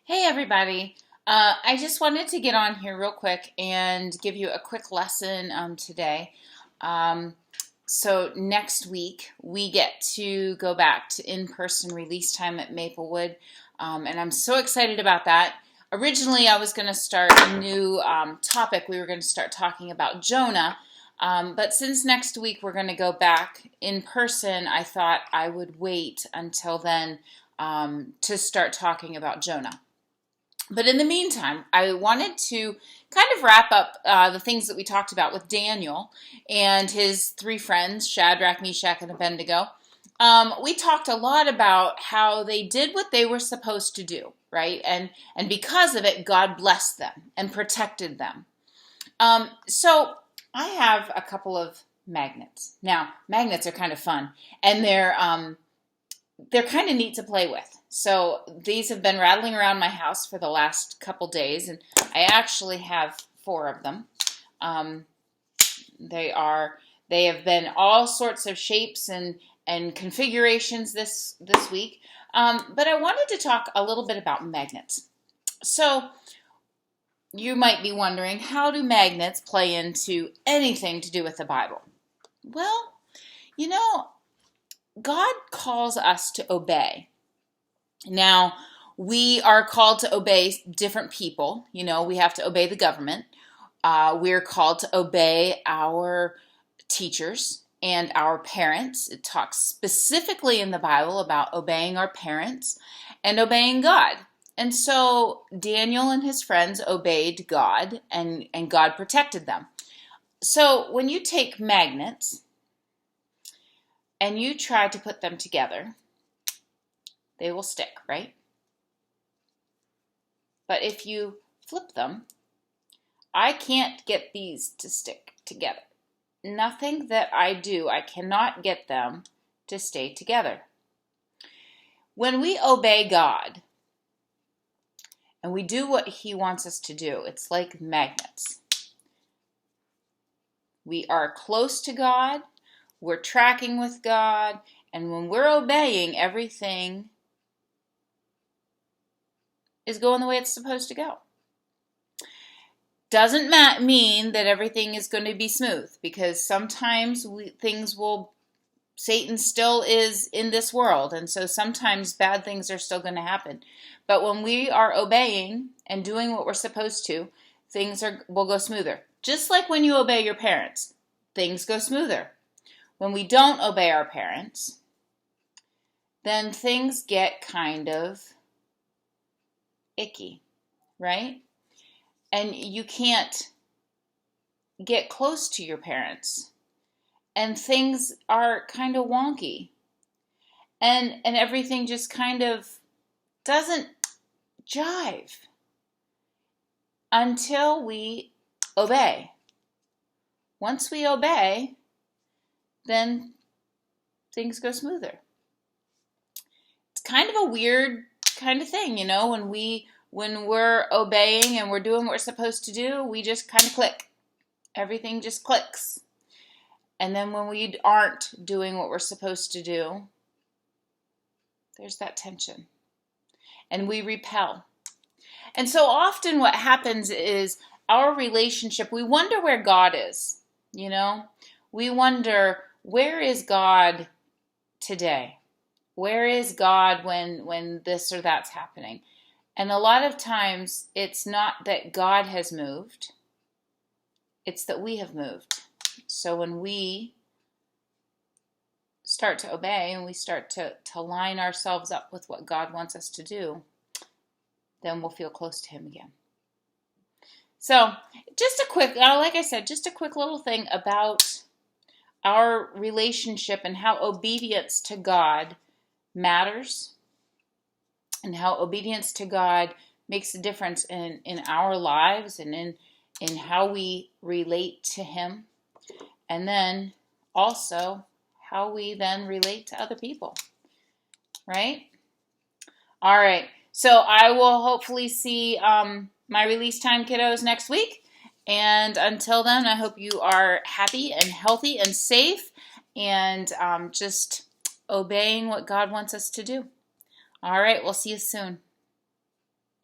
Hey everybody. I just wanted to get on here real quick and give you a quick lesson today. Um, so next week we get to go back to in-person release time at Maplewood, and I'm so excited about that. Originally I was going to start a new topic. We were going to start talking about Jonah, but since next week we're going to go back in person, I thought I would wait until then to start talking about Jonah. But in the meantime, I wanted to kind of wrap up the things that we talked about with Daniel and his three friends, Shadrach, Meshach, and Abednego. We talked a lot about how they did what they were supposed to do, right? And because of it, God blessed them and protected them. So I have a couple of magnets. Now, magnets are kind of fun, and they're kind of neat to play with. So these have been rattling around my house for the last couple days, and I actually have four of them. Um, they have been all sorts of shapes and configurations this week. But I wanted to talk a little bit about magnets. So you might be wondering, how do magnets play into anything to do with the Bible? Well, you know, God calls us to obey. Now, we are called to obey different people. You know, we have to obey the government. We're called to obey our teachers and our parents. It talks specifically in the Bible about obeying our parents and obeying God. And so Daniel and his friends obeyed God, and God protected them. So when you take magnets and you try to put them together, they will stick, right? But if you flip them, I can't get these to stick together. Nothing that I do, I cannot get them to stay together. When we obey God and we do what He wants us to do, it's like magnets. We are close to God, we're tracking with God, and when we're obeying, everything is going the way it's supposed to go. Doesn't mean that everything is going to be smooth, because sometimes Satan still is in this world, and so sometimes bad things are still going to happen. But when we are obeying and doing what we're supposed to, will go smoother. Just like when you obey your parents, things go smoother. When we don't obey our parents, then things get kind of icky, right? And you can't get close to your parents, and things are kind of wonky, and everything just kind of doesn't jive until we obey. Once we obey, then things go smoother. It's kind of a weird kind of thing, you know, when we're obeying and we're doing what we're supposed to do, we just kind of click. Everything just clicks. And then when we aren't doing what we're supposed to do, there's that tension. And we repel. And so often what happens is our relationship, we wonder where God is, you know? We wonder, where is God today? Where is God when this or that's happening? And a lot of times, it's not that God has moved, it's that we have moved. So when we start to obey and we start to line ourselves up with what God wants us to do, then we'll feel close to Him again. So just a quick, like I said, just a quick little thing about our relationship and how obedience to God matters, and how obedience to God makes a difference in our lives and in how we relate to Him, and then also how we then relate to other people, right? All right, so I will hopefully see my release time kiddos next week, and until then, I hope you are happy and healthy and safe, and just obeying what God wants us to do. All right, we'll see you soon.